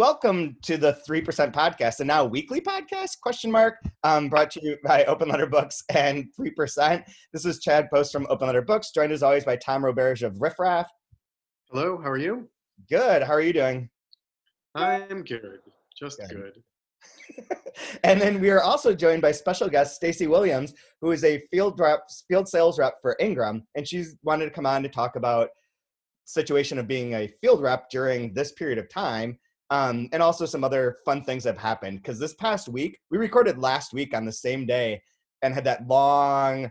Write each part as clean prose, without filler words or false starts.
Welcome to the 3% podcast, and now weekly podcast, brought to you by Open Letter Books and 3%. This is Chad Post from Open Letter Books, joined as always by Tom Roberge of Riff Raff. Hello, how are you? Good. How are you doing? I'm good. Just good. And then we are also joined by special guest Stacie Williams, who is a field sales rep for Ingram, and she's wanted to come on to talk about situation of being a field rep during this period of time, and also some other fun things that have happened. Because this past week, we recorded last week on the same day and had that long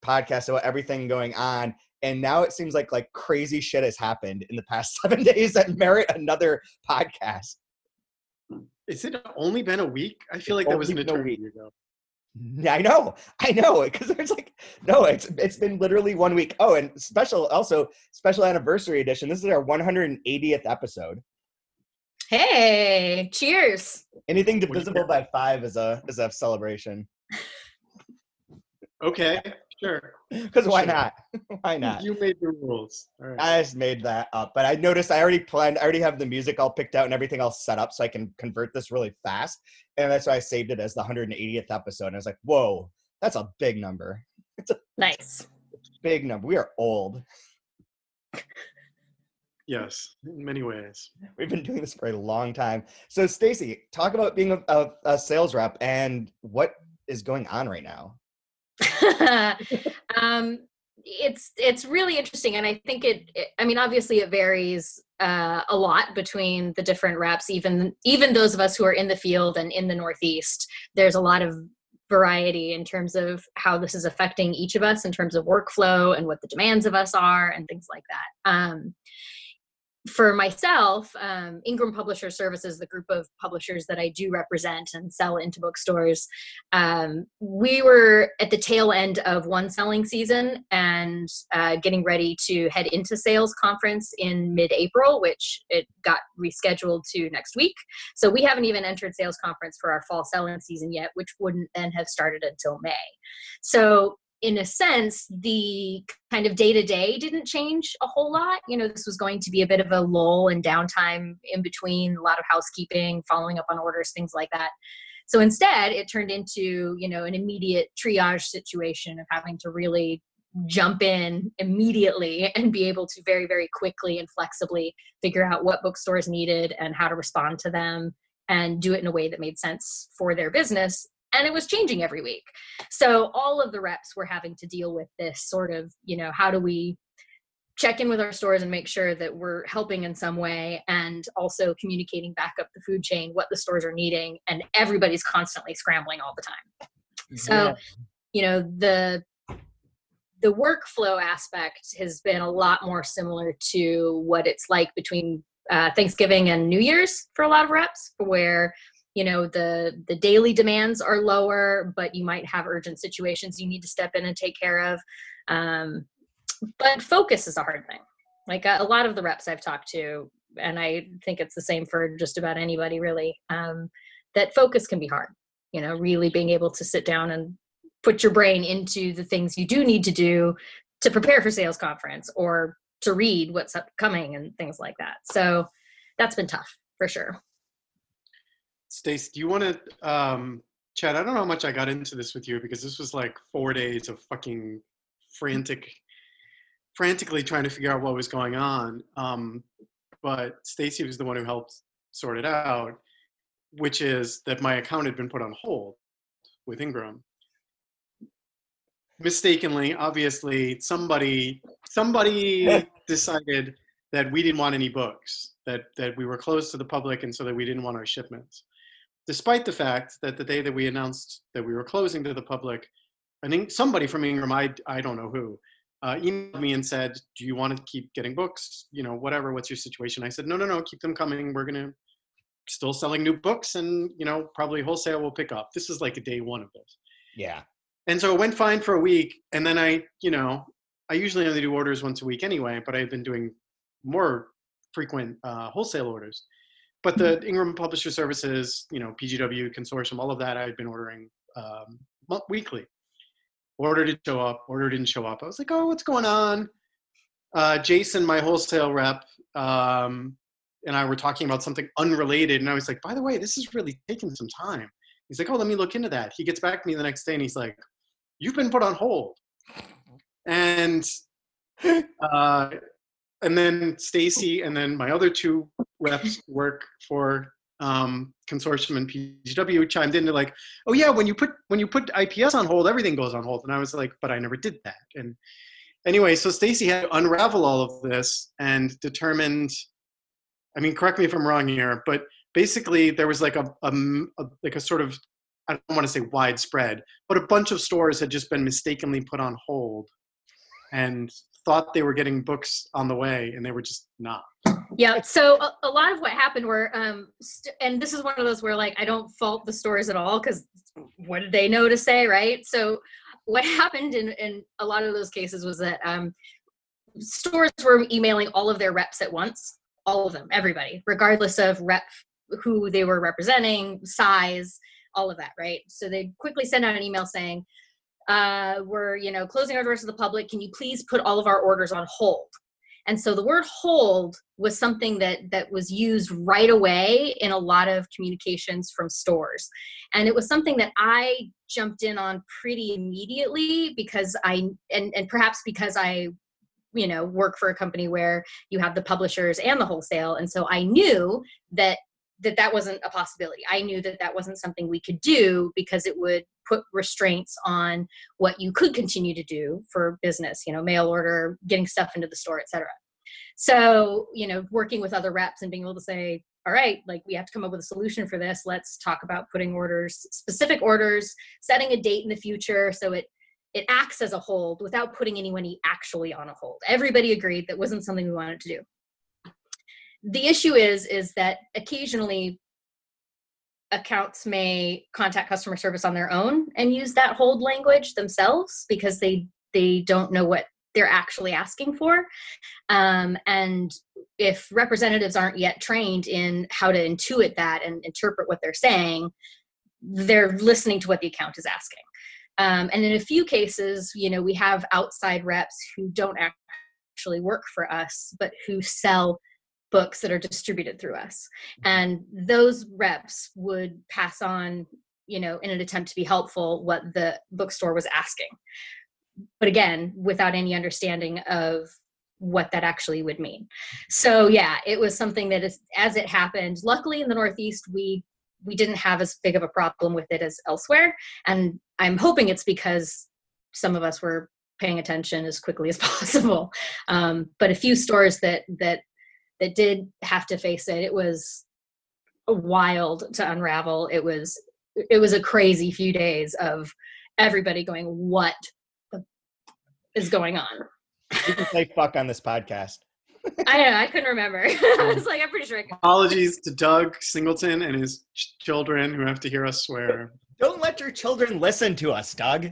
podcast about everything going on. And now it seems like crazy shit has happened in the past 7 days that merit another podcast. Is it only been a week? I feel like that was an eternity ago. Yeah, I know. Because there's it's been literally 1 week. Oh, and special anniversary edition. This is our 180th episode. Hey, cheers. Anything divisible by 5 is a celebration. Okay, sure. Because why not? Why not? You made the rules. All right. I just made that up. But I noticed I already have the music all picked out and everything all set up so I can convert this really fast. And that's why I saved it as the 180th episode. And I was like, whoa, that's a big number. It's a nice. Big number. We are old. Yes, in many ways. We've been doing this for a long time. So Stacie, talk about being a sales rep and what is going on right now. It's really interesting, and I think obviously it varies a lot between the different reps, even those of us who are in the field and in the Northeast. There's a lot of variety in terms of how this is affecting each of us in terms of workflow and what the demands of us are and things like that. For myself, Ingram Publisher Services, the group of publishers that I do represent and sell into bookstores, we were at the tail end of one selling season and getting ready to head into sales conference in mid-April, which it got rescheduled to next week. So we haven't even entered sales conference for our fall selling season yet, which wouldn't then have started until May. So in a sense, the kind of day-to-day didn't change a whole lot. This was going to be a bit of a lull and downtime in between, a lot of housekeeping, following up on orders, things like that. So instead, it turned into, an immediate triage situation of having to really jump in immediately and be able to very, very quickly and flexibly figure out what bookstores needed and how to respond to them and do it in a way that made sense for their business. And it was changing every week. So all of the reps were having to deal with this sort of, how do we check in with our stores and make sure that we're helping in some way, and also communicating back up the food chain, what the stores are needing, and everybody's constantly scrambling all the time. So, the workflow aspect has been a lot more similar to what it's like between Thanksgiving and New Year's for a lot of reps, where the daily demands are lower, but you might have urgent situations you need to step in and take care of. But focus is a hard thing. A lot of the reps I've talked to, and I think it's the same for just about anybody really, that focus can be hard. Really being able to sit down and put your brain into the things you do need to do to prepare for sales conference or to read what's upcoming and things like that. So that's been tough for sure. Stace, do you want to, Chad, I don't know how much I got into this with you because this was 4 days of fucking frantically trying to figure out what was going on. But Stacie was the one who helped sort it out, which is that my account had been put on hold with Ingram. Mistakenly, obviously, somebody decided that we didn't want any books, that we were closed to the public, and so that we didn't want our shipments. Despite the fact that the day that we announced that we were closing to the public, I think somebody from Ingram, I don't know who, emailed me and said, do you want to keep getting books? Whatever, what's your situation? I said, no, keep them coming. We're going to still selling new books and, probably wholesale will pick up. This is a day one of this. Yeah. And so it went fine for a week. And then I usually only do orders once a week anyway, but I've been doing more frequent wholesale orders. But the Ingram Publisher Services, PGW, Consortium, all of that, I've been ordering weekly. Order didn't show up. I was like, oh, what's going on? Jason, my wholesale rep, and I were talking about something unrelated, and I was like, by the way, this is really taking some time. He's like, oh, let me look into that. He gets back to me the next day, and he's like, you've been put on hold. And then Stacie and then my other two reps work for Consortium and PGW chimed in. They're like, oh yeah, when you put IPS on hold, everything goes on hold. And I was like, but I never did that. And anyway, so Stacie had to unravel all of this and determined, I mean, correct me if I'm wrong here, but basically there was like a sort of, I don't want to say widespread, but a bunch of stores had just been mistakenly put on hold and thought they were getting books on the way, and they were just not. Yeah, so a lot of what happened were, and this is one of those where, like, I don't fault the stores at all, because what did they know to say, right? So what happened in a lot of those cases was that stores were emailing all of their reps at once, all of them, everybody, regardless of rep, who they were representing, size, all of that, right? So they quickly send out an email saying, we're, closing our doors to the public. Can you please put all of our orders on hold? And so the word hold was something that was used right away in a lot of communications from stores. And it was something that I jumped in on pretty immediately because and perhaps because I, work for a company where you have the publishers and the wholesale. And so I knew that wasn't a possibility. I knew that wasn't something we could do because it would put restraints on what you could continue to do for business, mail order, getting stuff into the store, et cetera. So, working with other reps and being able to say, all right, like, we have to come up with a solution for this. Let's talk about putting orders, specific orders, setting a date in the future. So it acts as a hold without putting anyone actually on a hold. Everybody agreed that wasn't something we wanted to do. The issue is that occasionally accounts may contact customer service on their own and use that hold language themselves because they don't know what they're actually asking for. And if representatives aren't yet trained in how to intuit that and interpret what they're saying, they're listening to what the account is asking. And in a few cases, we have outside reps who don't actually work for us, but who sell books that are distributed through us. And those reps would pass on, in an attempt to be helpful, what the bookstore was asking. But again, without any understanding of what that actually would mean. So yeah, it was something that as it happened, luckily in the Northeast, we didn't have as big of a problem with it as elsewhere. And I'm hoping it's because some of us were paying attention as quickly as possible. But a few stores that did have to face it, it was wild to unravel. It was a crazy few days of everybody going, what is going on? You can say fuck on this podcast. I don't know. I couldn't remember. I was like, I'm pretty sure I could. Apologies to Doug Singleton and his children who have to hear us swear. Don't let your children listen to us, Doug.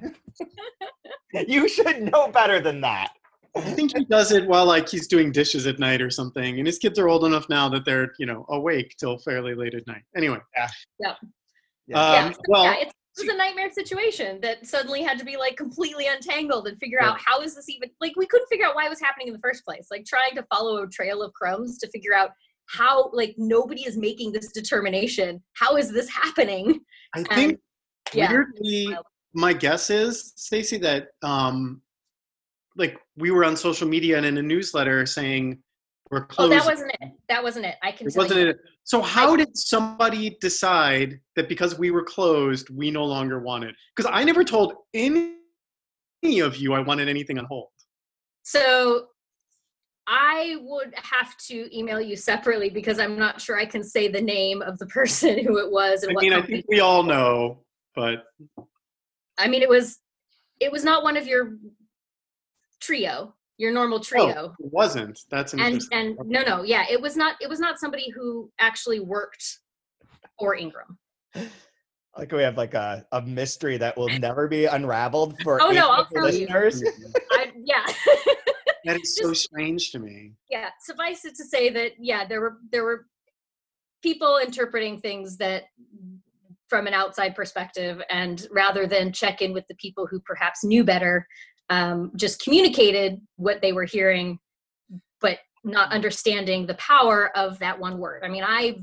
You should know better than that. I think he does it while he's doing dishes at night or something. And his kids are old enough now that they're, awake till fairly late at night. Anyway. Yeah. It was a nightmare situation that suddenly had to be completely untangled and figure out how is this even, we couldn't figure out why it was happening in the first place. Trying to follow a trail of crumbs to figure out how, nobody is making this determination. How is this happening? I think weirdly, my guess is, Stacie, that we were on social media and in a newsletter saying we're closed. Oh, that wasn't it. I can tell you. So how did somebody decide that because we were closed, we no longer wanted? Because I never told any of you I wanted anything on hold. So I would have to email you separately because I'm not sure I can say the name of the person who it was. And I think we all know, but. I mean, it was not one of your trio, your normal trio. Oh, it wasn't. That's an interesting. And no, yeah, it was not somebody who actually worked for Ingram. We have a mystery that will never be unraveled for I'll tell listeners. Yeah. That is so strange to me. Yeah, suffice it to say that there were people interpreting things that from an outside perspective, and rather than check in with the people who perhaps knew better, just communicated what they were hearing, but not understanding the power of that one word. I mean, I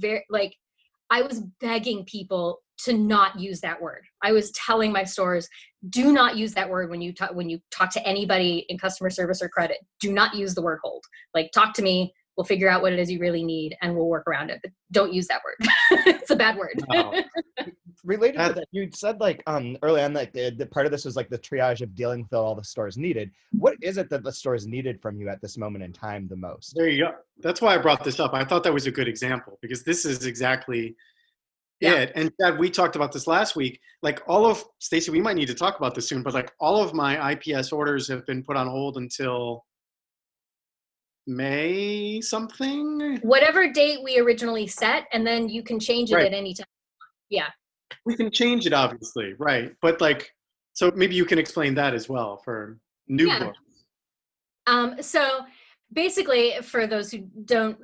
was begging people to not use that word. I was telling my stores, do not use that word when you talk to anybody in customer service or credit. Do not use the word hold. Like, talk to me. We'll figure out what it is you really need, and we'll work around it. But don't use that word. It's a bad word. No. Related to that, you said like early on that the part of this was like the triage of dealing with all the stores needed. What is it that the stores needed from you at this moment in time the most? There you go. That's why I brought this up. I thought that was a good example, because this is exactly it. And Chad, we talked about this last week. Like, all of Stacie, we might need to talk about this soon, but like all of my IPS orders have been put on hold until May something. Whatever date we originally set, and then you can change it at any time. Yeah. We can change it, obviously, right? But like, so maybe you can explain that as well for new books. So basically, for those who don't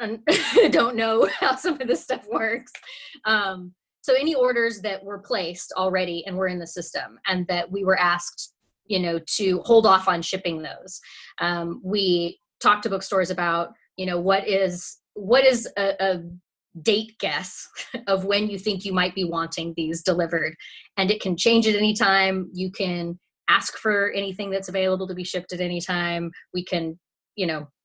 know how some of this stuff works, so any orders that were placed already and were in the system, and that we were asked, to hold off on shipping those, we talked to bookstores about, what is a date guess of when you think you might be wanting these delivered, and it can change at any time. You can ask for anything that's available to be shipped at any time. We can,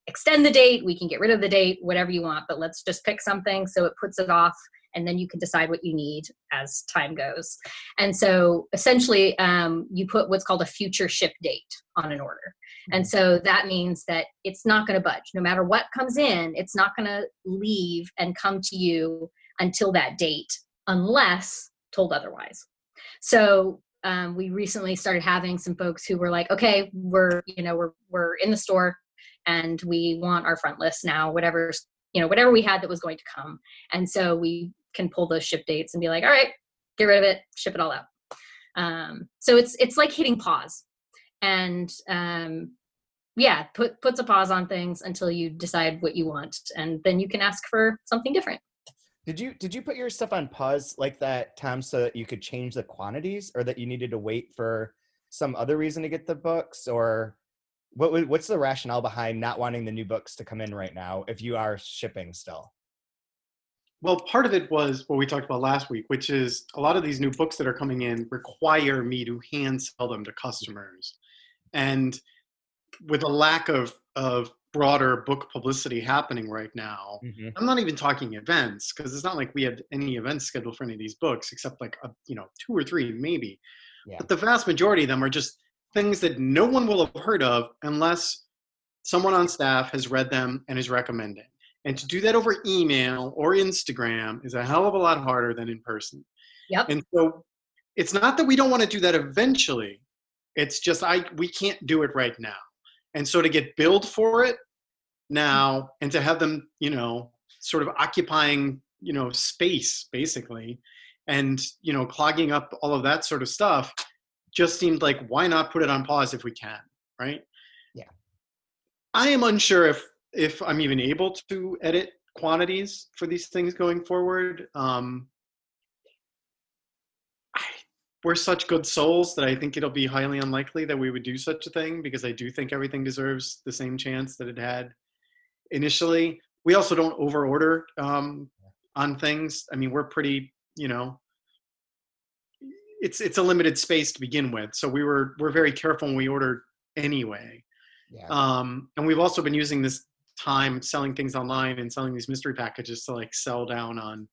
extend the date, we can get rid of the date, whatever you want, but let's just pick something so it puts it off, and then you can decide what you need as time goes. And so essentially, you put what's called a future ship date on an order. And so that means that it's not going to budge. No matter what comes in, it's not going to leave and come to you until that date, unless told otherwise. So we recently started having some folks who were like, okay, we're in the store and we want our front list now, whatever we had that was going to come. And so we can pull those ship dates and be like, all right, get rid of it, ship it all out. So it's like hitting pause. And puts a pause on things until you decide what you want, and then you can ask for something different. Did you put your stuff on pause like that, Tom, so that you could change the quantities, or that you needed to wait for some other reason to get the books? Or what's the rationale behind not wanting the new books to come in right now if you are shipping still? Well, part of it was what we talked about last week, which is a lot of these new books that are coming in require me to hand sell them to customers. And with a lack of broader book publicity happening right now, I'm not even talking events, because it's not like we had any events scheduled for any of these books, except like 2 or 3 maybe. Yeah. But the vast majority of them are just things that no one will have heard of unless someone on staff has read them and is recommending. And to do that over email or Instagram is a hell of a lot harder than in person. Yep. And so it's not that we don't want to do that eventually. It's just we can't do it right now. And so to get billed for it now, and to have them, sort of occupying, space basically, and, clogging up all of that sort of stuff, just seemed like, why not put it on pause if we can, right? Yeah. I am unsure if I'm even able to edit quantities for these things going forward. We're such good souls that I think it'll be highly unlikely that we would do such a thing, because I do think everything deserves the same chance that it had initially. We also don't overorder on things. I mean, we're pretty, it's a limited space to begin with. So we're very careful when we order anyway. Yeah. And we've also been using this time selling things online and selling these mystery packages to like sell down on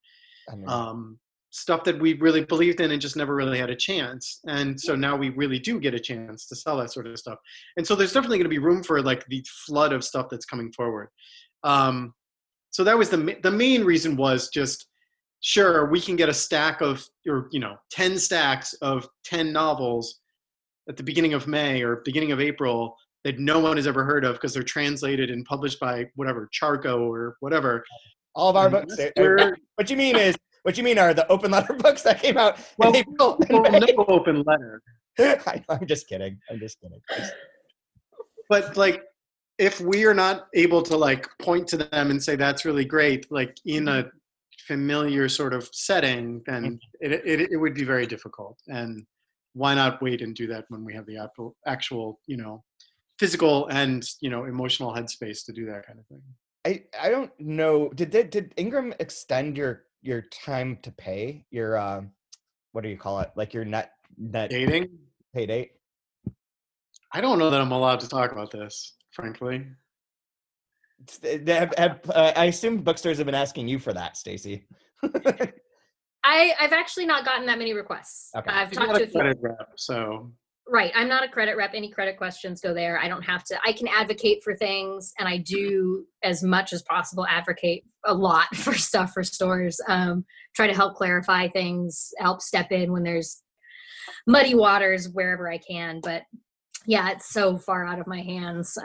stuff that we really believed in and just never really had a chance. And so now we really do get a chance to sell that sort of stuff. And so there's definitely going to be room for like the flood of stuff that's coming forward. So that was the main reason was just, sure, we can get a stack of, 10 stacks of 10 novels at the beginning of May or beginning of April that no one has ever heard of because they're translated and published by whatever, Charco or whatever. All of our books. What you mean are the open letter books that came out in April? No open letter. I'm just kidding. But like, if we are not able to like point to them and say that's really great, like in a familiar sort of setting, then it would be very difficult. And why not wait and do that when we have the actual, physical and, emotional headspace to do that kind of thing. I don't know. Did Ingram extend your time to pay your what do you call it? Like your net Dating? pay date? I don't know that I'm allowed to talk about this, frankly. I assume bookstores have been asking you for that, Stacie. I've actually not gotten that many requests. Okay. I've She's talked not to a a few. credit rep, so Right. I'm not a credit rep. Any credit questions go there. I don't have to. I can advocate for things, and I do as much as possible advocate a lot for stuff for stores. Try to help clarify things, help step in when there's muddy waters wherever I can. But yeah, it's so far out of my hands.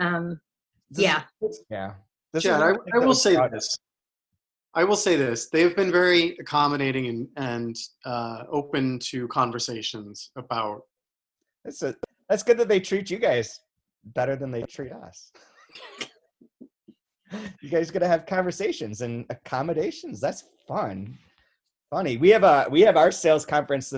Yeah. This Chad, is I will say this. I will say this. They've been very accommodating and open to conversations about. That's good that they treat you guys better than they treat us. You guys gotta have conversations and accommodations. That's fun. Funny. We have our sales conference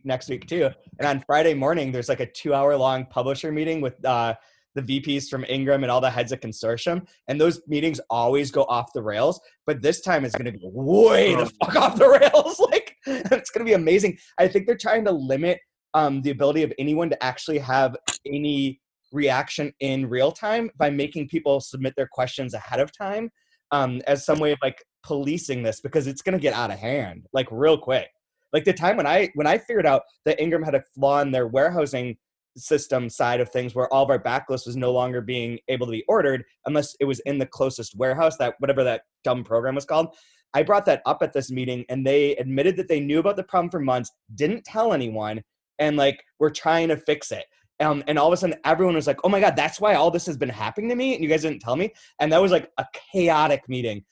next week too. And on Friday morning, there's like a 2-hour long publisher meeting with the VPs from Ingram and all the heads of consortium. And those meetings always go off the rails, but this time it's going to be way the fuck off the rails. Like, it's going to be amazing. I think they're trying to limit the ability of anyone to actually have any reaction in real time by making people submit their questions ahead of time, as some way of like policing this, because it's going to get out of hand like real quick. Like the time when I figured out that Ingram had a flaw in their warehousing system side of things, where all of our backlist was no longer being able to be ordered unless it was in the closest warehouse, that whatever that dumb program was called. I brought that up at this meeting, and they admitted that they knew about the problem for months, didn't tell anyone, and like we're trying to fix it. And all of a sudden, everyone was like, "Oh my God, that's why all this has been happening to me, and you guys didn't tell me." And that was like a chaotic meeting.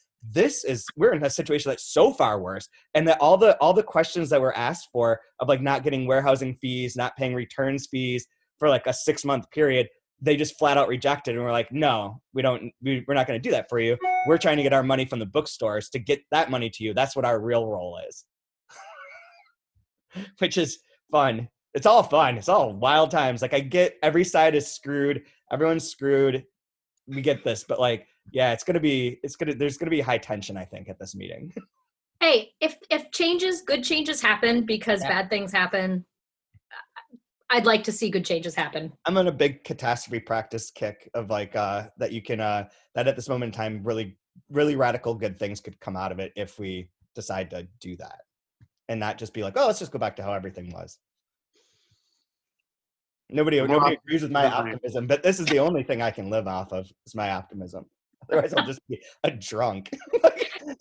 We're in a situation that's so far worse, and that all the questions that were asked for of like not getting warehousing fees, not paying returns fees for like a 6-month period, they just flat out rejected, and we're like, "No, we're not going to do that for you. We're trying to get our money from the bookstores to get that money to you. That's what our real role is." Which is fun. It's all fun. It's all wild times. Like I get every side is screwed. Everyone's screwed. We get this, but like, yeah, there's gonna be high tension, I think, at this meeting. Hey, if good changes happen because bad things happen, I'd like to see good changes happen. I'm on a big catastrophe practice kick of like that you can that at this moment in time, really, really radical good things could come out of it if we decide to do that, and not just be like, oh, let's just go back to how everything was. Nobody agrees with my optimism, but this is the only thing I can live off of is my optimism. Otherwise, I'll just be a drunk.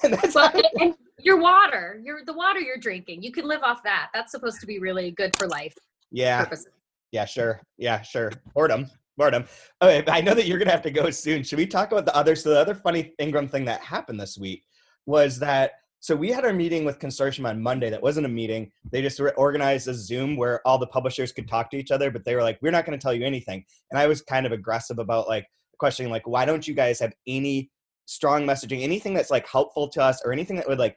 And your water, the water you're drinking, you can live off that. That's supposed to be really good for life. Yeah. Purposes. Yeah, sure. Boredom. Okay, I know that you're going to have to go soon. Should we talk about the other funny Ingram thing that happened this week was that, so we had our meeting with Consortium on Monday. That wasn't a meeting. They just organized a Zoom where all the publishers could talk to each other, but they were like, we're not going to tell you anything. And I was kind of aggressive about like questioning, like, why don't you guys have any strong messaging, anything that's like helpful to us or anything that would like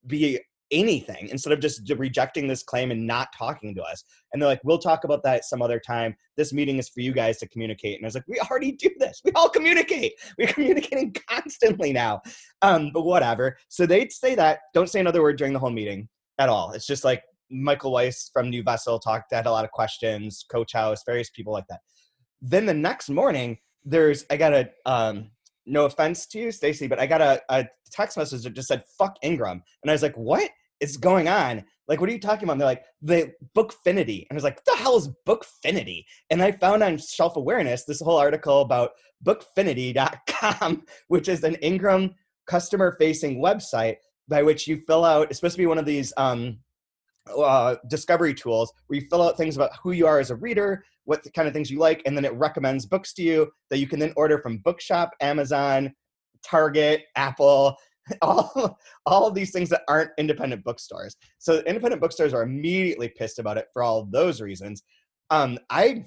be anything, instead of just rejecting this claim and not talking to us. And they're like, we'll talk about that some other time. This meeting is for you guys to communicate. And I was like, we already do this. We all communicate. We're communicating constantly now. But whatever. So they'd say that, don't say another word during the whole meeting at all. It's just like Michael Weiss from New Vessel had a lot of questions, Coach House, various people like that. Then the next morning, I got a, no offense to you, Stacie, but I got a text message that just said, fuck Ingram. And I was like, what is going on? Like, what are you talking about? And they're like, the Bookfinity. And I was like, what the hell is Bookfinity? And I found on Shelf Awareness this whole article about bookfinity.com, which is an Ingram customer-facing website by which you fill out, it's supposed to be one of these discovery tools where you fill out things about who you are as a reader, what the kind of things you like, and then it recommends books to you that you can then order from Bookshop, Amazon, Target, Apple, all of these things that aren't independent bookstores. So independent bookstores are immediately pissed about it for all of those reasons. I'm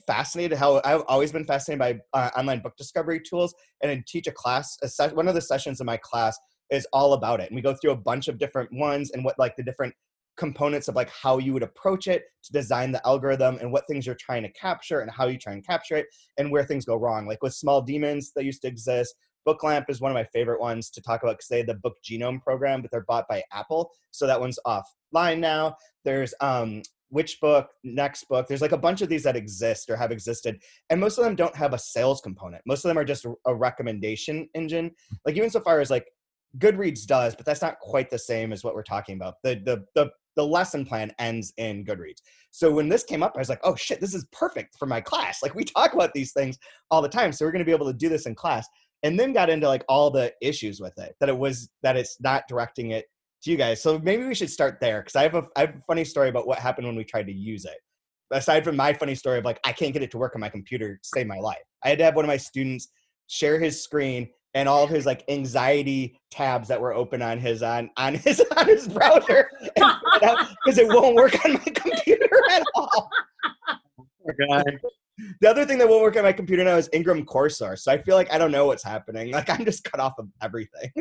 fascinated I've always been fascinated by online book discovery tools, and I teach a class. One of the sessions in my class is all about it. And we go through a bunch of different ones and what like the different components of like how you would approach it to design the algorithm and what things you're trying to capture and how you try and capture it and where things go wrong. Like with small demons that used to exist, Booklamp is one of my favorite ones to talk about because they had the Book Genome program, but they're bought by Apple. So that one's offline now. There's Which Book, Next Book. There's like a bunch of these that exist or have existed. And most of them don't have a sales component. Most of them are just a recommendation engine. Like even so far as like Goodreads does, but that's not quite the same as what we're talking about. The lesson plan ends in Goodreads. So when this came up, I was like, oh shit, this is perfect for my class. Like we talk about these things all the time. So we're going to be able to do this in class. And then got into like all the issues with it, that it's not directing it to you guys. So maybe we should start there. Cause I have a funny story about what happened when we tried to use it. Aside from my funny story of like, I can't get it to work on my computer to save my life. I had to have one of my students share his screen and all of his like anxiety tabs that were open on his browser because it won't work on my computer at all. Poor guy. The other thing that won't work on my computer now is Ingram Core Source. So I feel like I don't know what's happening. Like I'm just cut off of everything.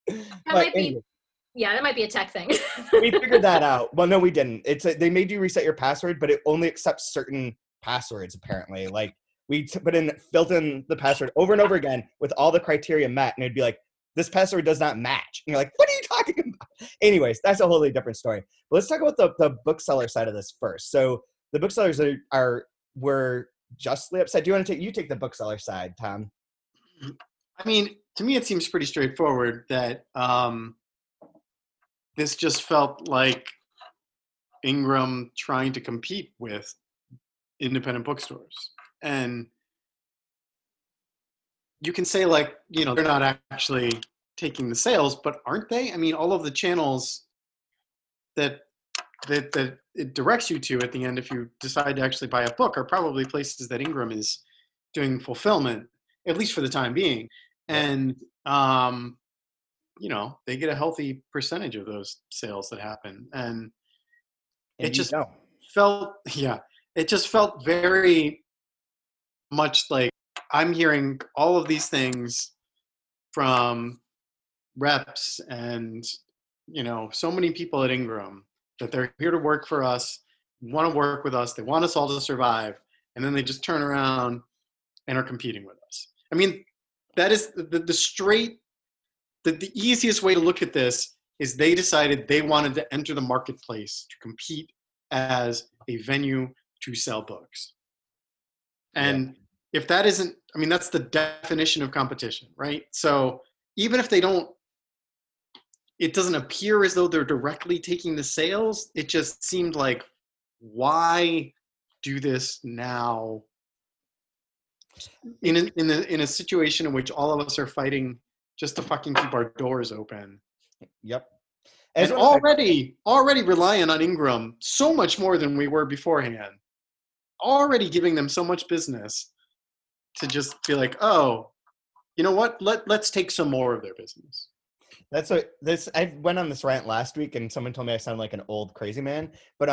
That might be a tech thing. We figured that out. Well, no, we didn't. They made you reset your password, but it only accepts certain passwords apparently. Like we filled in the password over and over again with all the criteria met, and it'd be like, this password does not match. And you're like, what are you talking about? Anyways, that's a wholly different story. But let's talk about the bookseller side of this first. So the booksellers were justly upset. Do you want to take the bookseller side, Tom? I mean, to me, it seems pretty straightforward that this just felt like Ingram trying to compete with independent bookstores. And you can say like, they're not actually taking the sales, but aren't they? I mean, all of the channels that it directs you to at the end if you decide to actually buy a book are probably places that Ingram is doing fulfillment, at least for the time being. And, they get a healthy percentage of those sales that happen. And it just felt very much like I'm hearing all of these things from reps and, so many people at Ingram that they're here to work for us, want to work with us, they want us all to survive, and then they just turn around and are competing with us. I mean, that is the easiest way to look at this is they decided they wanted to enter the marketplace to compete as a venue to sell books. And if that isn't, I mean, that's the definition of competition, right? So even if it doesn't appear as though they're directly taking the sales, it just seemed like, why do this now in a situation in which all of us are fighting just to fucking keep our doors open? Yep. And already relying on Ingram so much more than we were beforehand. Already giving them so much business to just be like, oh, you know what? Let's take some more of their business. I went on this rant last week and someone told me I sound like an old crazy man, but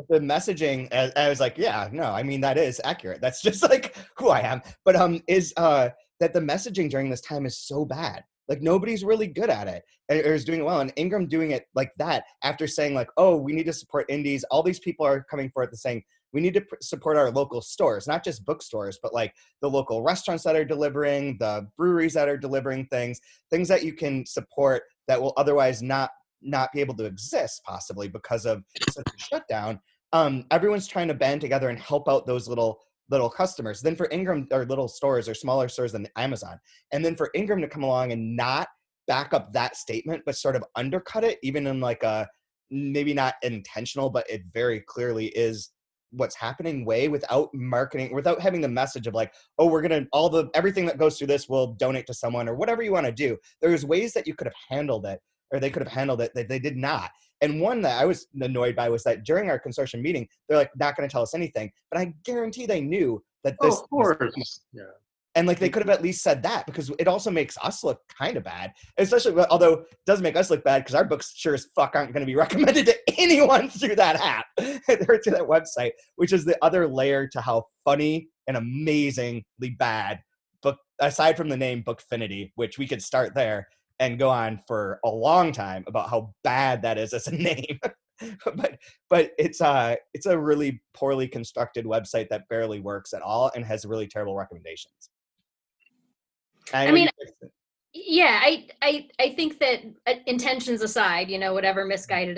the messaging, I was like, yeah, no, I mean, that is accurate. That's just like who I am. But is that the messaging during this time is so bad. Like nobody's really good at it or is doing it well. And Ingram doing it like that after saying like, oh, we need to support indies. All these people are coming for it and saying, we need to support our local stores, not just bookstores, but like the local restaurants that are delivering, the breweries that are delivering things that you can support that will otherwise not be able to exist possibly because of such a shutdown. Everyone's trying to band together and help out those little customers. Then for Ingram or little stores or smaller stores than Amazon. And then for Ingram to come along and not back up that statement, but sort of undercut it, even in like a, maybe not intentional, but it very clearly is what's happening way without marketing, without having the message of like, oh, we're going to, everything that goes through this will donate to someone or whatever you want to do. There's ways that you could have handled it or they could have handled it that they did not. And one that I was annoyed by was that during our consortium meeting, they're like, not going to tell us anything, but I guarantee they knew that this. Oh, of course. Yeah. And like, they could have at least said that because it also makes us look kind of bad, especially, although it does make us look bad because our books sure as fuck aren't going to be recommended to anyone through that app or through that website, which is the other layer to how funny and amazingly bad book, aside from the name Bookfinity, which we could start there and go on for a long time about how bad that is as a name. but it's a really poorly constructed website that barely works at all and has really terrible recommendations. I mean, Yeah, I think that intentions aside, whatever misguided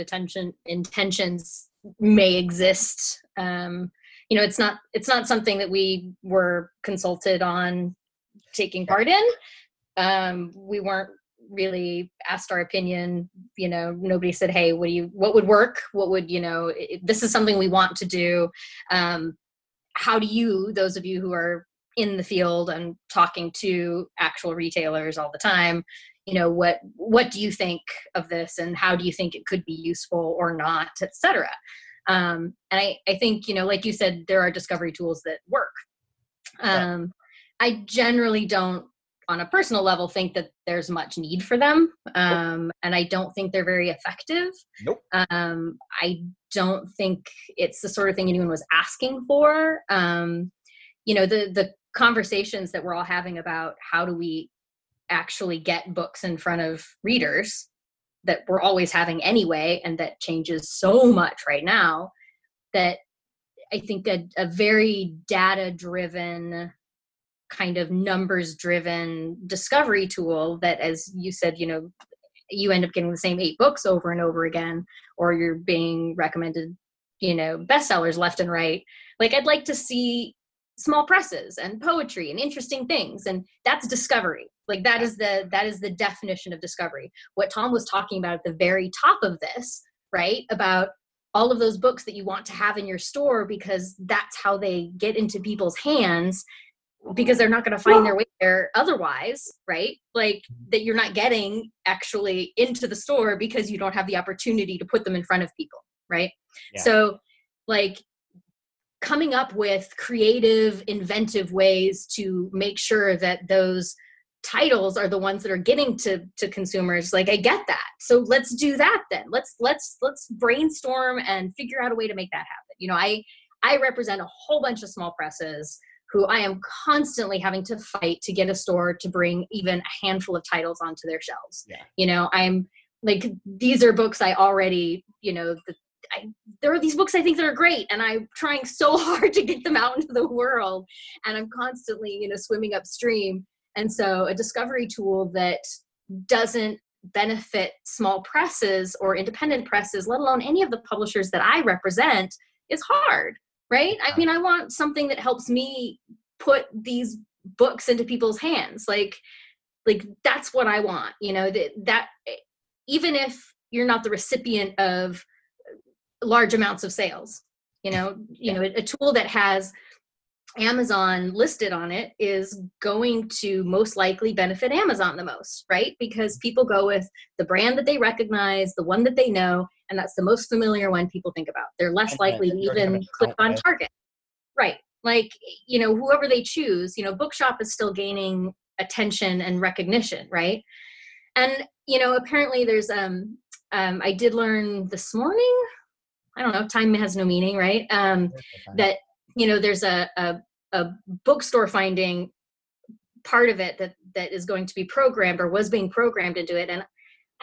intentions may exist, it's not something that we were consulted on taking part in. We weren't really asked our opinion. Nobody said, hey, what would work? What would, this is something we want to do. How do you, those of you who are in the field and talking to actual retailers all the time, what do you think of this, and how do you think it could be useful or not, etc. And I think, like you said, there are discovery tools that work. I generally don't, on a personal level, think that there's much need for them. And I don't think they're very effective. Nope. I don't think it's the sort of thing anyone was asking for. The conversations that we're all having about how do we actually get books in front of readers, that we're always having anyway, and that changes so much right now, that I think a very data-driven, kind of numbers-driven discovery tool that, as you said, you end up getting the same 8 books over and over again, or you're being recommended, bestsellers left and right. Like, I'd like to see small presses and poetry and interesting things, and that's discovery. Like, that is the definition of discovery. What Tom was talking about at the very top of this, right, about all of those books that you want to have in your store because that's how they get into people's hands, because they're not going to find their way there otherwise, right? Like, that you're not getting actually into the store because you don't have the opportunity to put them in front of people, right? Yeah. So, like, coming up with creative, inventive ways to make sure that those titles are the ones that are getting to consumers, like, I get that. So let's do that then. Let's brainstorm and figure out a way to make that happen. I represent a whole bunch of small presses who I am constantly having to fight to get a store to bring even a handful of titles onto their shelves. Yeah. I'm like, these are books I already, there are these books I think that are great, and I'm trying so hard to get them out into the world, and I'm constantly, swimming upstream. And so a discovery tool that doesn't benefit small presses or independent presses, let alone any of the publishers that I represent, is hard. Right? I mean, I want something that helps me put these books into people's hands. Like that's what I want, that even if you're not the recipient of large amounts of sales, a tool that has Amazon listed on it is going to most likely benefit Amazon the most, right? Because people go with the brand that they recognize, the one that they know, and that's the most familiar one people think about. They're less likely to even click on Target. Right. Like, whoever they choose, Bookshop is still gaining attention and recognition, right? And, apparently there's, I did learn this morning, I don't know, time has no meaning, right? That, there's a bookstore finding part of it that is going to be programmed, or was being programmed into it. And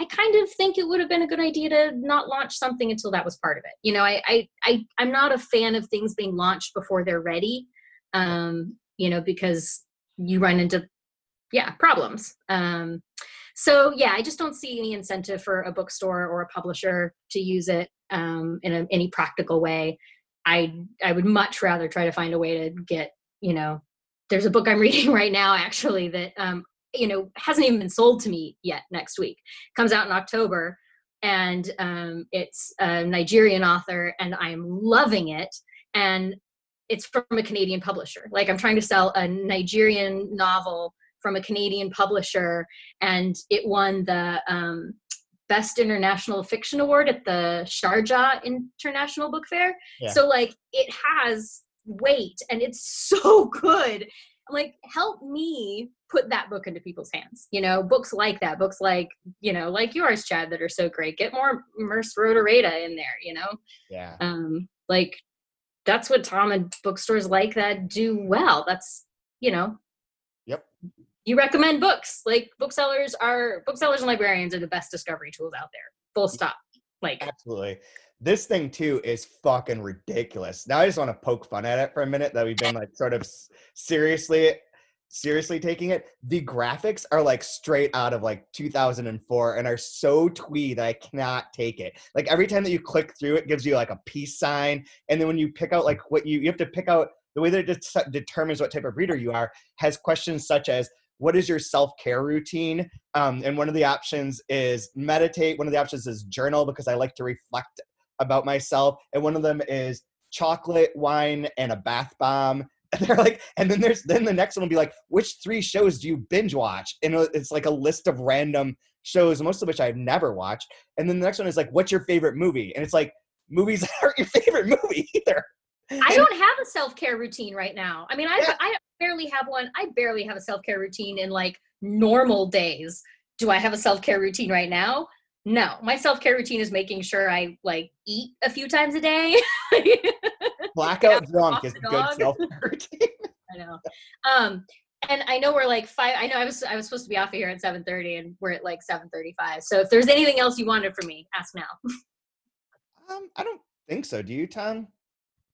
I kind of think it would have been a good idea to not launch something until that was part of it. I'm not a fan of things being launched before they're ready, because you run into, problems. So I just don't see any incentive for a bookstore or a publisher to use it in any practical way. I would much rather try to find a way to get, there's a book I'm reading right now, actually, that, hasn't even been sold to me yet next week. Comes out in October, and it's a Nigerian author, and I'm loving it. And it's from a Canadian publisher. Like, I'm trying to sell a Nigerian novel from a Canadian publisher, and it won the Best International Fiction Award at the Sharjah International Book Fair. Yeah. So, like, it has weight, and it's so good. Like, help me put that book into people's hands. Books like that, books like, like yours, Chad, that are so great. Get more Merce Rotorata in there, Yeah. Like, that's what Tom and bookstores like that do well. That's, Yep. You recommend books. Like, booksellers and librarians are the best discovery tools out there. Full stop. Like, absolutely. This thing too is fucking ridiculous. Now I just want to poke fun at it for a minute, that we've been like sort of seriously seriously taking it. The graphics are like straight out of like 2004 and are so twee that I cannot take it. Like every time that you click through, it gives you like a peace sign. And then when you pick out like what you have to pick out, the way that it determines what type of reader you are has questions such as, what is your self-care routine? And one of the options is meditate. One of the options is journal, because I like to reflect about myself. And one of them is chocolate, wine, and a bath bomb. And they're like, and then the next one will be like, which 3 shows do you binge watch? And it's like a list of random shows, most of which I've never watched. And then the next one is like, what's your favorite movie? And it's like, movies that aren't your favorite movie either. I don't have a self-care routine right now. I mean, I barely have one. I barely have a self-care routine in like normal days. Do I have a self-care routine right now? No. My self-care routine is making sure I like eat a few times a day. Blackout drunk is a good self-care routine. I know. And I know we're like 5. I know I was supposed to be off of here at 7:30, and we're at like 7:35. So if there's anything else you wanted from me, ask now. I don't think so. Do you, Tom?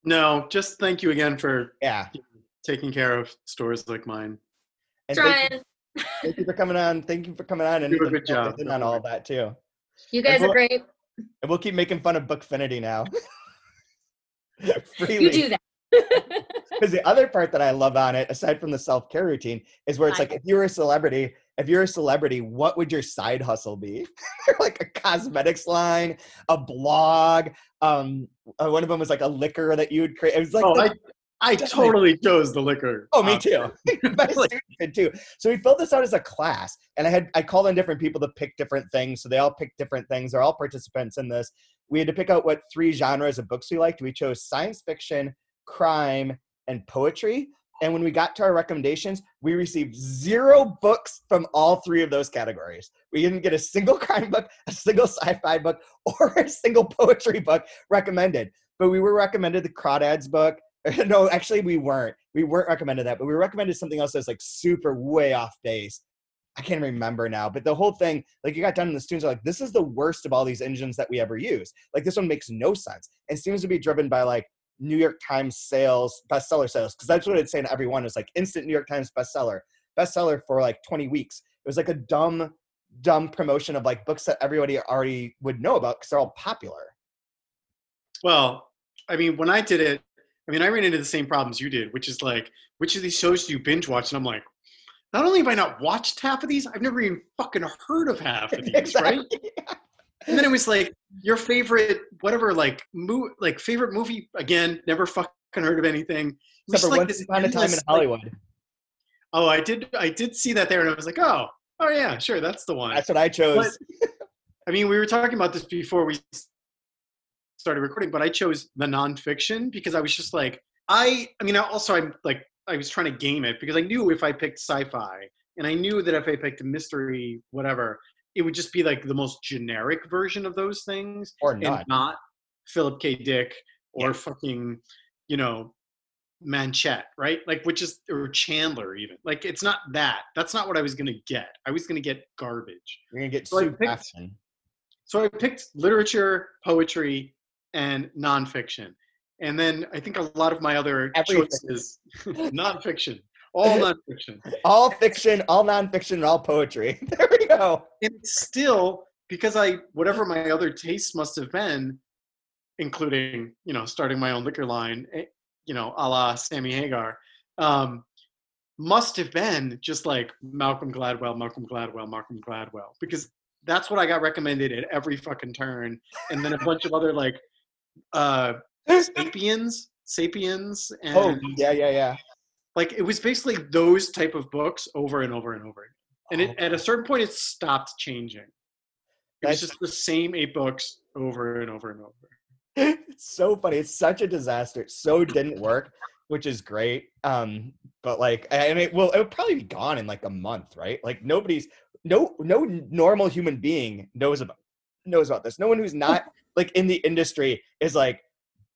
No, just thank you again for Yeah. taking care of stores like mine. And Trying. thank you for coming on. Thank you for coming on and do a good job on all of that too. You guys are great. And we'll keep making fun of Bookfinity now. Freely. You do that. Because the other part that I love on it, aside from the self-care routine, is where it's like, if you're a celebrity, what would your side hustle be? Like a cosmetics line, a blog. One of them was like a liquor that you would create. It was like, I totally chose the liquor. Oh, me too. My students did too. So we filled this out as a class, and I called on different people to pick different things. So they all picked different things. They're all participants in this. We had to pick out what 3 genres of books we liked. We chose science fiction, crime, and poetry. And when we got to our recommendations, we received 0 books from all 3 of those categories. We didn't get a single crime book, a single sci-fi book, or a single poetry book recommended. But we were recommended the Crawdads book. No, actually we weren't. We weren't recommended that, but we were recommended something else that's like super way off base. I can't remember now, but the whole thing, like you got done and the students are like, this is the worst of all these engines that we ever use. Like this one makes no sense. And seems to be driven by like New York Times sales, bestseller sales. Cause that's what it's saying to everyone is like instant New York Times bestseller for like 20 weeks. It was like a dumb promotion of like books that everybody already would know about because they're all popular. Well, I mean, when I did it, I ran into the same problems you did, which is like, which of these shows do you binge watch? And I'm like, not only have I not watched half of these, I've never even fucking heard of half of these, Exactly. right? And then it was like, your favorite, whatever, like, favorite movie, again, never fucking heard of anything. Except for Once Upon a Time in Hollywood. Oh, I did see that there, and I was like, oh yeah, sure, that's the one. That's what I chose. But, we were talking about this before we started recording, but I chose the nonfiction because I was just like, I was trying to game it because I knew if I picked sci-fi and I knew that if I picked a mystery, whatever, it would just be like the most generic version of those things. Or not. And not Philip K. Dick or fucking, Manchette, right? Like, or Chandler even. Like, it's not that. That's not what I was going to get. I was going to get garbage. You're going to get So I picked literature, poetry, and nonfiction. And then I think a lot of my other choices, nonfiction, all nonfiction. All fiction, all nonfiction, and all poetry. There we go. And still, because whatever my other tastes must have been, including, starting my own liquor line, a la Sammy Hagar, must have been just like Malcolm Gladwell, because that's what I got recommended at every fucking turn. And then a bunch of other like, Sapiens, and yeah. Like it was basically those type of books over and over and over again. And at a certain point, it stopped changing. It was just the same 8 books over and over and over. It's so funny. It's such a disaster. It so didn't work, which is great. But like, and it'll probably be gone in like a month, right? Like no normal human being knows about this. No one who's not like in the industry is like,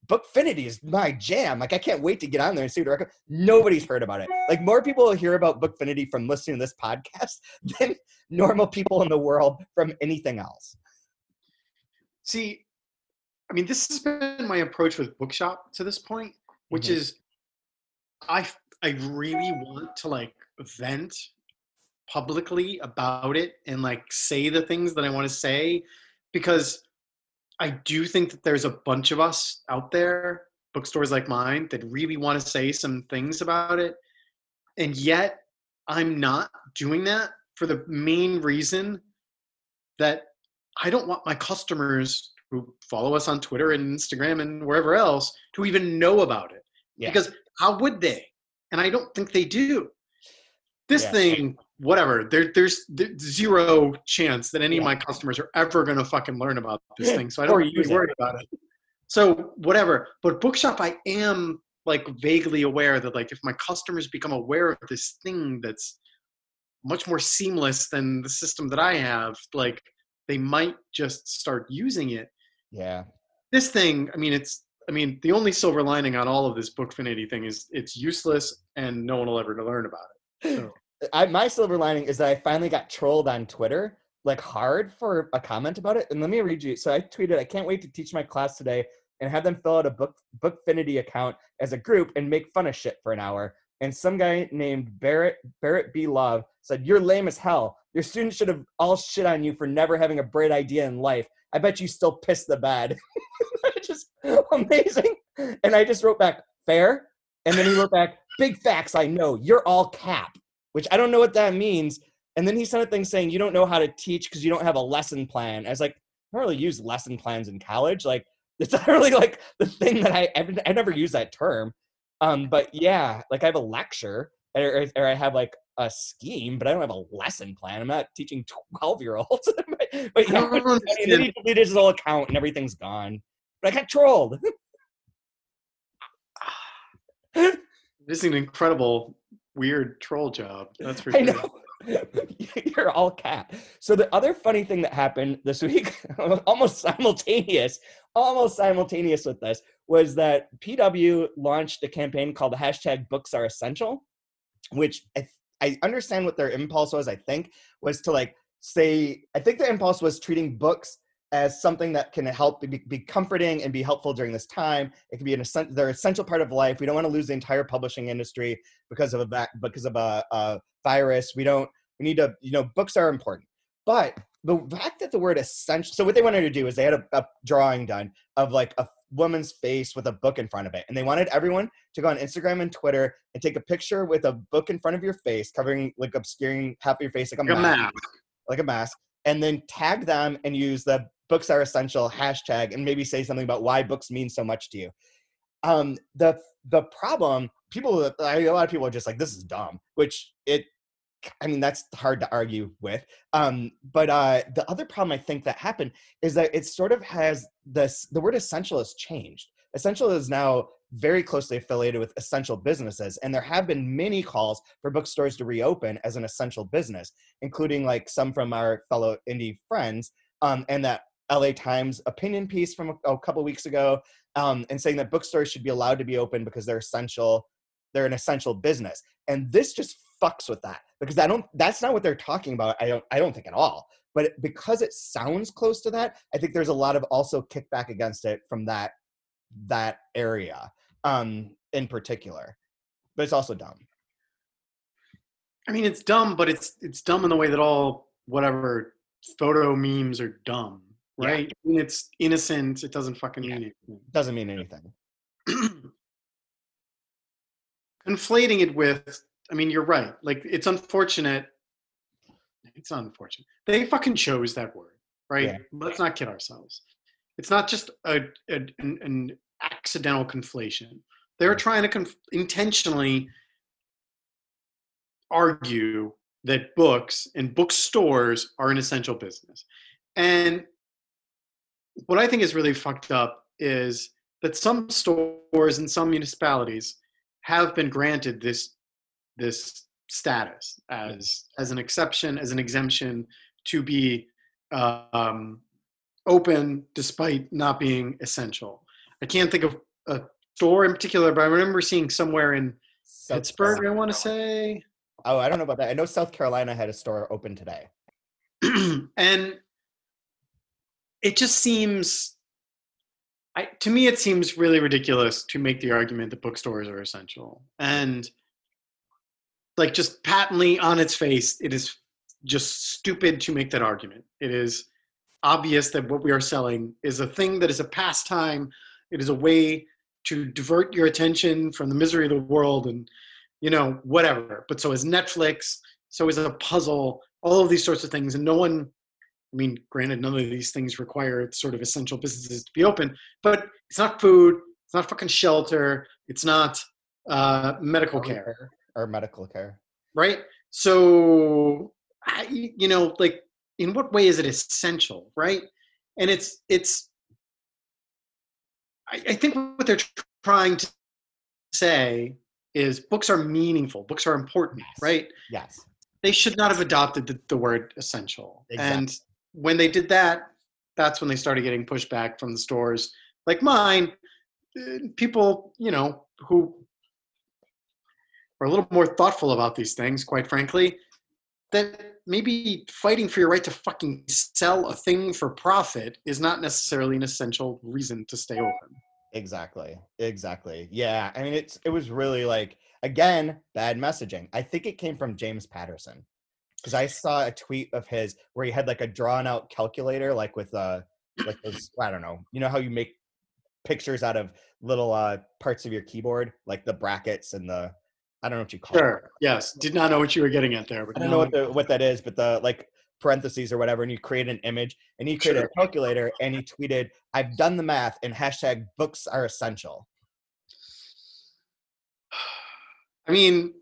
Bookfinity is my jam. Like, I can't wait to get on there and see what I recommend. Nobody's heard about it. Like, more people will hear about Bookfinity from listening to this podcast than normal people in the world from anything else. See, this has been my approach with Bookshop to this point, which is I really want to like vent publicly about it and like say the things that I want to say, because I do think that there's a bunch of us out there, bookstores like mine, that really want to say some things about it. And yet I'm not doing that for the main reason that I don't want my customers who follow us on Twitter and Instagram and wherever else to even know about it. Yeah. Because how would they? And I don't think they do. This Yeah. thing, whatever, there's zero chance that any of Yeah. my customers are ever going to fucking learn about this thing. So I don't Or really use it. worry about it. So whatever. But Bookshop, I am like vaguely aware that like if my customers become aware of this thing that's much more seamless than the system that I have, like they might just start using it. Yeah. This thing, I mean, the only silver lining on all of this Bookfinity thing is it's useless and no one will ever learn about it. So. My silver lining is that I finally got trolled on Twitter, like hard, for a comment about it. And let me read you. So I tweeted, "I can't wait to teach my class today and have them fill out a Bookfinity account as a group and make fun of shit for an hour." And some guy named Barrett B. Love said, "You're lame as hell. Your students should have all shit on you for never having a bright idea in life. I bet you still piss the bed." Just amazing. And I just wrote back, "Fair." And then he wrote back, "Big facts, I know. You're all cap," which I don't know what that means. And then he sent a thing saying, "You don't know how to teach because you don't have a lesson plan." I was like, I don't really use lesson plans in college. Like, it's not really like the thing that I never use that term. But yeah, like I have a lecture or I have like a scheme, but I don't have a lesson plan. I'm not teaching 12-year-olds. But yeah, and then he deleted his whole account and everything's gone. But I got trolled. This is an incredible, weird troll job. That's for I sure. know. You're all cap. So the other funny thing that happened this week, almost simultaneous with this, was that PW launched a campaign called the hashtag Books Are Essential, which I understand what their impulse was. I think was to like say, I think the impulse was treating books as something that can help be comforting and be helpful during this time. It can be they're an essential part of life. We don't want to lose the entire publishing industry because of a virus. We need to, books are important. But the fact that the word essential, so what they wanted to do is they had a drawing done of like a woman's face with a book in front of it. And they wanted everyone to go on Instagram and Twitter and take a picture with a book in front of your face, covering, like obscuring half of your face like a mask, and then tag them and use the Books Are Essential hashtag and maybe say something about why books mean so much to you. The problem, a lot of people are just like, this is dumb, which that's hard to argue with. But the other problem I think that happened is that it sort of has the word essential has changed. Essential is now very closely affiliated with essential businesses. And there have been many calls for bookstores to reopen as an essential business, including like some from our fellow indie friends, and that LA Times opinion piece from a couple weeks ago, and saying that bookstores should be allowed to be open because they're essential. They're an essential business. And this just fucks with that, because that's not what they're talking about. I don't think at all. But because it sounds close to that, I think there's a lot of also kickback against it from that area in particular. But it's also dumb. I mean, it's dumb, but it's dumb in the way that all whatever photo memes are dumb, right? Yeah. I mean, it's innocent. It doesn't fucking mean anything. It doesn't mean anything. Conflating it with, I mean, you're right. Like, it's unfortunate. It's unfortunate. They fucking chose that word, right? Yeah. Let's not kid ourselves. It's not just an accidental conflation. They're trying to intentionally argue that books and bookstores are an essential business. And what I think is really fucked up is that some stores and some municipalities have been granted this status as an exception, as an exemption to be open despite not being essential. I can't think of a store in particular, but I remember seeing somewhere in Pittsburgh, I want to say. Oh, I don't know about that. I know South Carolina had a store open today. And it just seems, to me, it seems really ridiculous to make the argument that bookstores are essential. And like just patently on its face, it is just stupid to make that argument. It is obvious that what we are selling is a thing that is a pastime. It is a way to divert your attention from the misery of the world and, whatever. But so is Netflix, so is a puzzle, all of these sorts of things. And no one, I mean, granted, none of these things require sort of essential businesses to be open, but it's not food, it's not fucking shelter, it's not medical care. Or medical care. Right? So, like, in what way is it essential, right? And I think what they're trying to say is books are meaningful, books are important, Yes. right? Yes. They should not have adopted the word essential. Exactly. And when they did that, that's when they started getting pushback from the stores like mine, people, who are a little more thoughtful about these things, quite frankly, that maybe fighting for your right to fucking sell a thing for profit is not necessarily an essential reason to stay open. Exactly. Yeah. I mean, it was really like, again, bad messaging. I think it came from James Patterson, because I saw a tweet of his where he had like a drawn out calculator, like with like those, I don't know, you know how you make pictures out of little parts of your keyboard, like the brackets and the, I don't know what you call it. Sure. Yes. Did not know what you were getting at there. But I don't know what that is, but the like parentheses or whatever, and you create an image, and he created a calculator, and he tweeted, "I've done the math, and hashtag books are essential." I mean,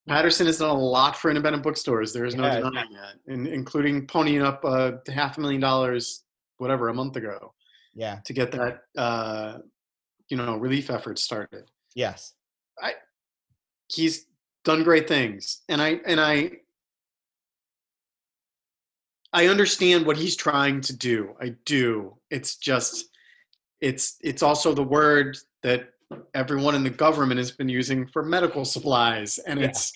Patterson has done a lot for independent bookstores. There is no denying that, including ponying up $500,000, whatever, a month ago. Yeah. To get that, relief effort started. Yes. He's done great things, and I understand what he's trying to do. I do. It's just, it's also the word that everyone in the government has been using for medical supplies, and it's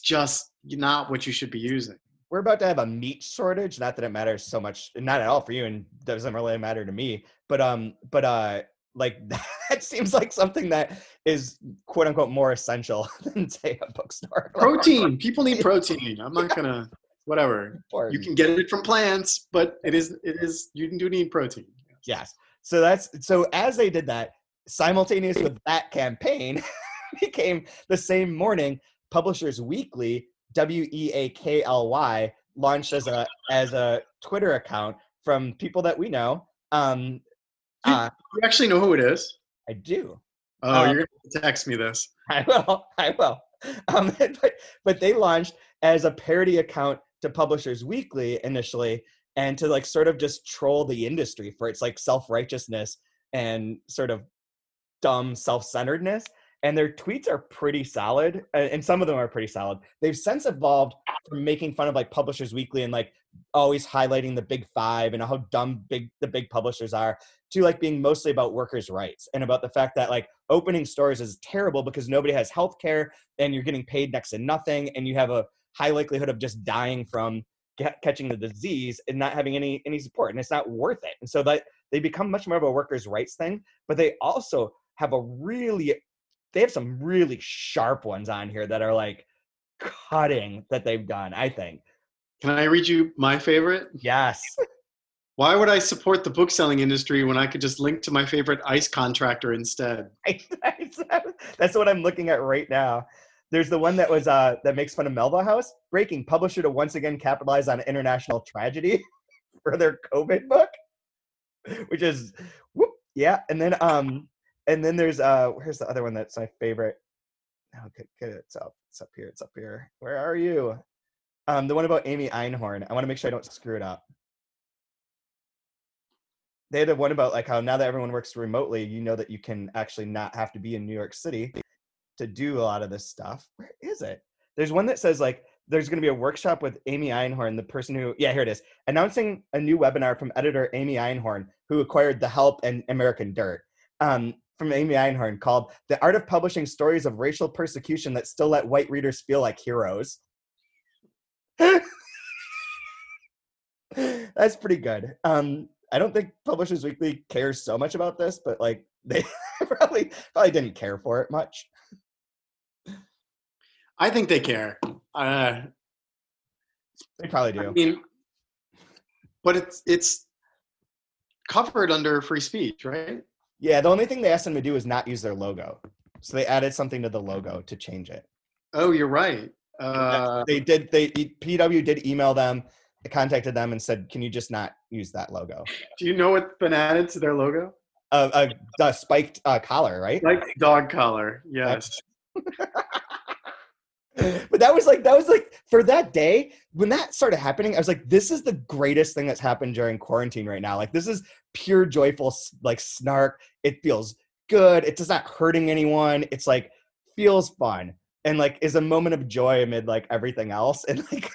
just not what you should be using. We're about to have a meat shortage. Not that it matters so much, not at all for you, and doesn't really matter to me. But like that seems like something that is quote unquote more essential than say a bookstore. Protein. People need protein. I'm not gonna, whatever. Important. You can get it from plants, but it is you do need protein. Yes. So as they did that, simultaneous with that campaign became the same morning, Publishers Weekly, WEAKLY, launched as a Twitter account from people that we know. You actually know who it is? I do. Oh, you're going to text me this. I will. But they launched as a parody account to Publishers Weekly initially, and to like sort of just troll the industry for its like self-righteousness and sort of dumb self-centeredness. And their tweets are pretty solid, and some of them are pretty solid. They've since evolved from making fun of like Publishers Weekly and like always highlighting the big five and how dumb the big publishers are, to like being mostly about workers' rights and about the fact that like opening stores is terrible because nobody has health care and you're getting paid next to nothing, and you have a high likelihood of just dying from catching the disease and not having any support, and it's not worth it. And so that they become much more of a workers' rights thing, but they also have they have some really sharp ones on here that are like cutting that they've done, I think. Can I read you my favorite? Yes. Why would I support the bookselling industry when I could just link to my favorite ice contractor instead? That's what I'm looking at right now. There's the one that was that makes fun of Melville House. Breaking: publisher to once again capitalize on international tragedy for their COVID book, which is whoop, yeah. And then there's where's the other one that's my favorite? Okay, it's up here. Where are you? The one about Amy Einhorn. I want to make sure I don't screw it up. They had one about like how now that everyone works remotely, you know that you can actually not have to be in New York City to do a lot of this stuff. Where is it? There's one that says like there's going to be a workshop with Amy Einhorn, the person who, here it is, announcing a new webinar from editor Amy Einhorn, who acquired The Help and American Dirt. From Amy Einhorn, called "The Art of Publishing Stories of Racial Persecution That Still Let White Readers Feel Like Heroes." That's pretty good. I don't think Publishers Weekly cares so much about this, but like they probably didn't care for it much. I think they care. They probably do. I mean, but it's covered under free speech, right? Yeah, the only thing they asked them to do is not use their logo. So they added something to the logo to change it. Oh, you're right. PW did email them, contacted them and said, can you just not use that logo? Do you know what's been added to their logo? The spiked collar, right? Like dog collar, yes. But that was like for that day when that started happening, I was like, this is the greatest thing that's happened during quarantine right now. Like, this is pure joyful like snark. It feels good. It's just not hurting anyone. It's like feels fun and like is a moment of joy amid like everything else. And like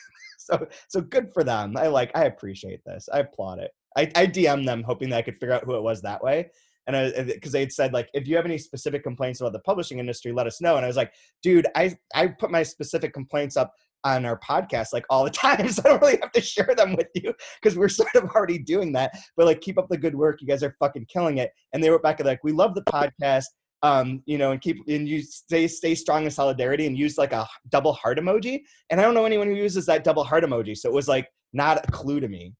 so good for them. I appreciate this. I applaud it. I DM'd them hoping that I could figure out who it was that way. And because they had said, like, if you have any specific complaints about the publishing industry, let us know. And I was like, dude, I put my specific complaints up on our podcast like all the time, so I don't really have to share them with you because we're sort of already doing that. But like, keep up the good work. You guys are fucking killing it. And they wrote back like, we love the podcast, and you stay strong in solidarity, and use like a double heart emoji. And I don't know anyone who uses that double heart emoji, so it was like not a clue to me.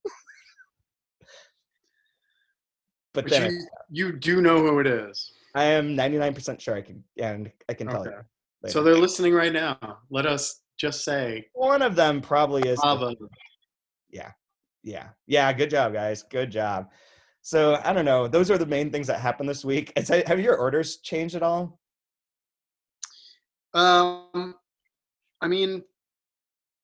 But then you do know who it is. I am 99% sure I can tell you. Later. So they're listening right now. Let us just say one of them probably is. Bravo. Yeah. Good job, guys. Good job. So I don't know. Those are the main things that happened this week. Have your orders changed at all? I mean,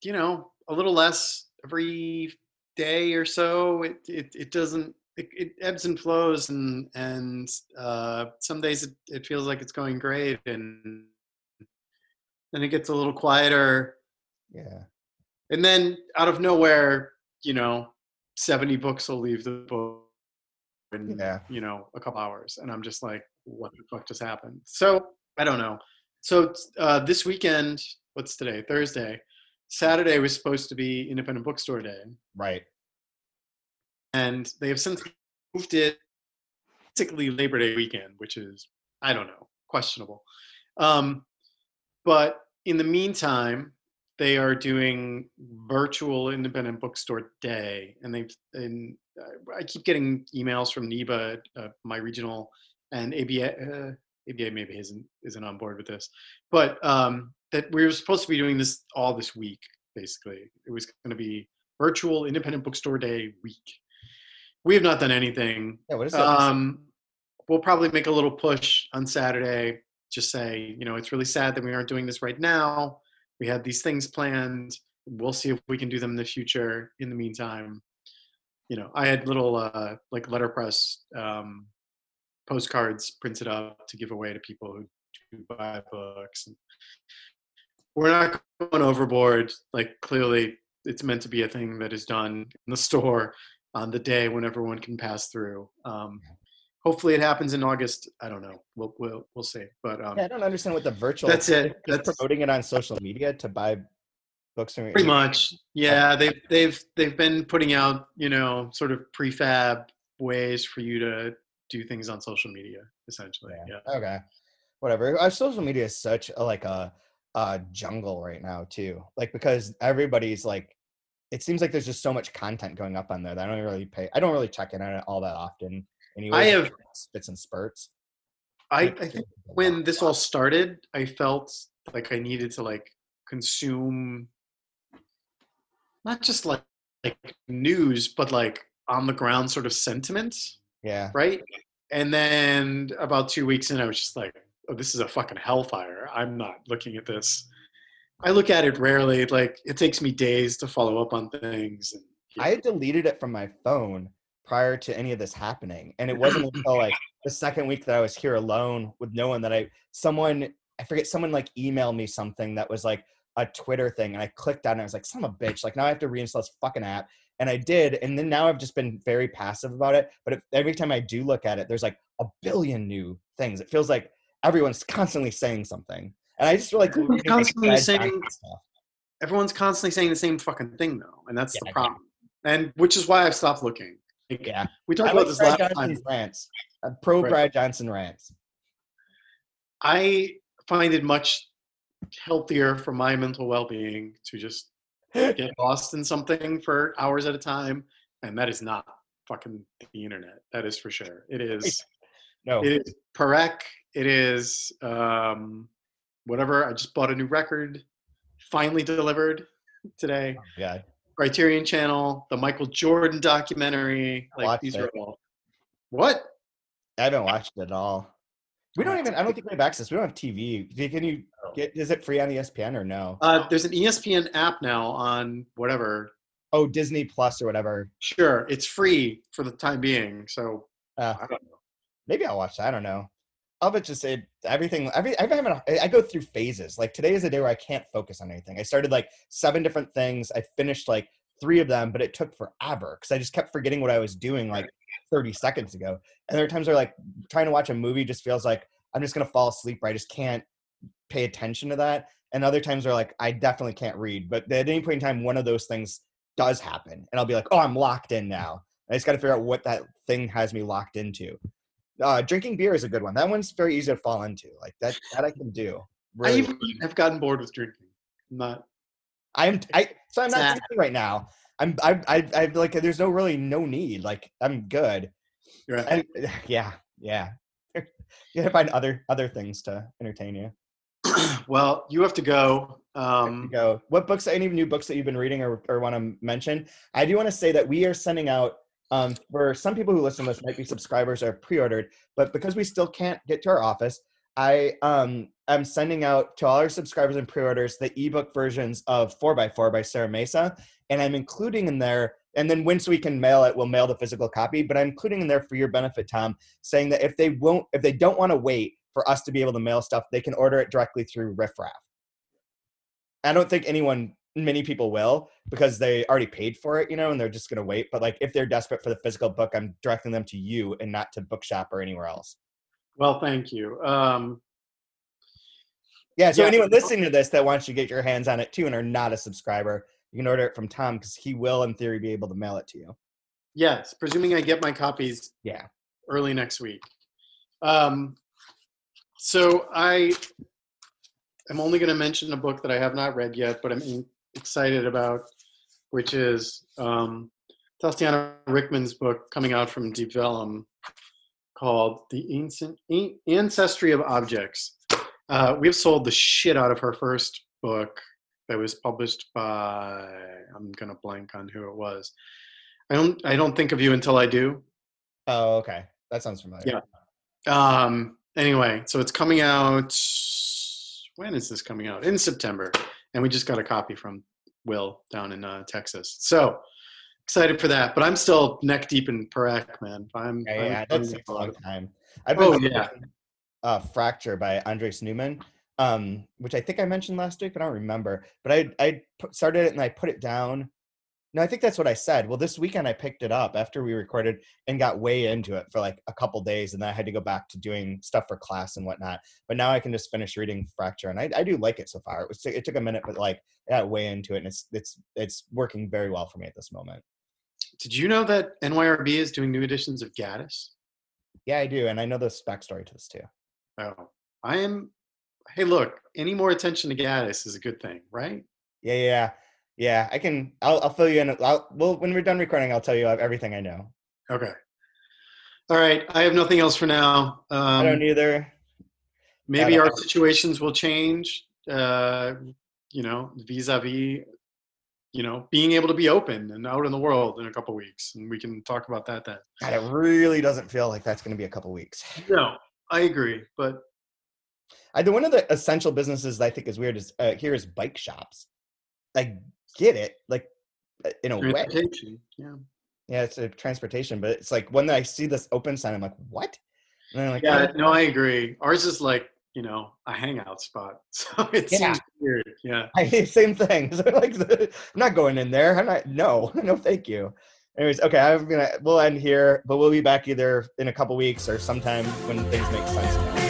a little less every day or so. It doesn't. It ebbs and flows, and some days it feels like it's going great, and then it gets a little quieter. Yeah. And then out of nowhere, 70 books will leave the book in a couple hours, and I'm just like, what the fuck just happened? So I don't know. So this weekend, what's today? Thursday. Saturday was supposed to be Independent Bookstore Day. Right. And they have since moved it basically Labor Day weekend, which is, I don't know, questionable. But in the meantime, they are doing virtual Independent Bookstore Day. And I keep getting emails from NEBA, my regional, and ABA maybe isn't on board with this. But that we were supposed to be doing this all this week, basically. It was going to be virtual Independent Bookstore Day week. We have not done anything. Yeah, what is that? We'll probably make a little push on Saturday. Just say, it's really sad that we aren't doing this right now. We had these things planned. We'll see if we can do them in the future. In the meantime, I had little like letterpress postcards printed up to give away to people who do buy books. And we're not going overboard. Like, clearly, it's meant to be a thing that is done in the store on the day when everyone can pass through. Hopefully it happens in August. I don't know. We'll see. But I don't understand what the virtual. That's it. That's promoting it on social media to buy books. Pretty much. Yeah, they've been putting out sort of prefab ways for you to do things on social media, essentially. Yeah. Okay. Whatever. Our social media is such a jungle right now too. Like, because everybody's like, it seems like there's just so much content going up on there that I don't really check in on it all that often. Anyway, I have spits and spurts. I think when this all started, I felt like I needed to like consume not just like news, but like on the ground sort of sentiment. Yeah. Right. And then about 2 weeks in, I was just like, oh, this is a fucking hellfire. I'm not looking at this. I look at it rarely. Like, it takes me days to follow up on things. And, I had deleted it from my phone prior to any of this happening. And it wasn't until like the second week that I was here alone with no one that someone like emailed me something that was like a Twitter thing. And I clicked on it. I was like, son of a bitch. Like, now I have to reinstall this fucking app. And I did. And then now I've just been very passive about it. But every time I do look at it, there's like a billion new things. It feels like everyone's constantly saying something. And I just feel like everyone's constantly saying the same fucking thing, though. And that's the problem. And which is why I've stopped looking. Like, we talked about this last time. Rants. Pro Brad Johnson rants. I find it much healthier for my mental well-being to just get lost in something for hours at a time, and that is not fucking the internet. That is for sure. It is. No. It is Perec. It is whatever. I just bought a new record, finally delivered today. Yeah. Criterion Channel, the Michael Jordan documentary. Like these are all. What? I haven't watched it at all. We don't even. I don't think we have access. We don't have TV. Can you get? Is it free on ESPN or no? There's an ESPN app now on whatever. Oh, Disney Plus or whatever. Sure, it's free for the time being. So I don't know. Maybe I'll watch that. I don't know. I'll just say everything. I go through phases. Like today is a day where I can't focus on anything. I started like 7 different things. I finished like 3 of them, but it took forever because I just kept forgetting what I was doing like 30 seconds ago. And there are times where like trying to watch a movie just feels like I'm just gonna fall asleep, or I just can't pay attention to that. And other times where like I definitely can't read. But at any point in time, one of those things does happen, and I'll be like, oh, I'm locked in now. I just got to figure out what that thing has me locked into. Drinking beer is a good one. That one's very easy to fall into. Like that I can do. Really. I even have gotten bored with drinking. I'm not drinking right now. I like. There's no need. Like I'm good. Right. Yeah. You gotta find other things to entertain you. Well, you have to go. What books? Any new books that you've been reading or want to mention? I do want to say that we are sending out. For some people who listen to this might be subscribers or pre-ordered, but because we still can't get to our office, I am sending out to all our subscribers and pre-orders the ebook versions of 4x4 by Sarah Mesa, and I'm including in there. And then once we can mail it, we'll mail the physical copy. But I'm including in there for your benefit, Tom, saying that if they don't want to wait for us to be able to mail stuff, they can order it directly through RiffRaff. I don't think many people will because they already paid for it, and they're just going to wait. But like if they're desperate for the physical book, I'm directing them to you and not to Bookshop or anywhere else. Well, thank you. Anyone listening to this that wants to get your hands on it too and are not a subscriber, you can order it from Tom because he will, in theory, be able to mail it to you. Yes, presuming I get my copies early next week. So I am only going to mention a book that I have not read yet, but I'm excited about, which is Tatiana Rickman's book coming out from Deep Vellum called The Ancestry of Objects. We have sold the shit out of her first book that was published by, I'm going to blank on who it was. I don't think of you until I do. Oh, okay. That sounds familiar. Yeah. Anyway, so it's coming out, when is this coming out? In September. And we just got a copy from Will down in Texas. So excited for that. But I'm still neck deep in Perec, man. That's a long time. I've been Fracture by Andres Newman, which I think I mentioned last week, but I don't remember. But I started it and I put it down. No, I think that's what I said. Well, this weekend I picked it up after we recorded and got way into it for like a couple days, and then I had to go back to doing stuff for class and whatnot. But now I can just finish reading Fracture, and I do like it so far. It took a minute, but like I got way into it, and it's working very well for me at this moment. Did you know that NYRB is doing new editions of Gaddis? Yeah, I do, and I know the backstory to this too. Oh, I am. Hey, look, any more attention to Gaddis is a good thing, right? Yeah, I can. I'll fill you in. When we're done recording, I'll tell you everything I know. Okay. All right. I have nothing else for now. I don't either. Maybe our situations will change. Vis-a-vis, being able to be open and out in the world in a couple weeks, and we can talk about that then. God, it really doesn't feel like that's going to be a couple weeks. No, I agree, but one of the essential businesses that I think is weird is here is bike shops. I get it, like in a way. Yeah, it's a transportation, but it's like when I see this open sign, I'm like, what? And then I'm like, no, I agree. Ours is like, a hangout spot, so it seems weird. Yeah, same thing. So like, I'm not going in there. I'm not. No, thank you. Anyways, okay, we'll end here, but we'll be back either in a couple weeks or sometime when things make sense.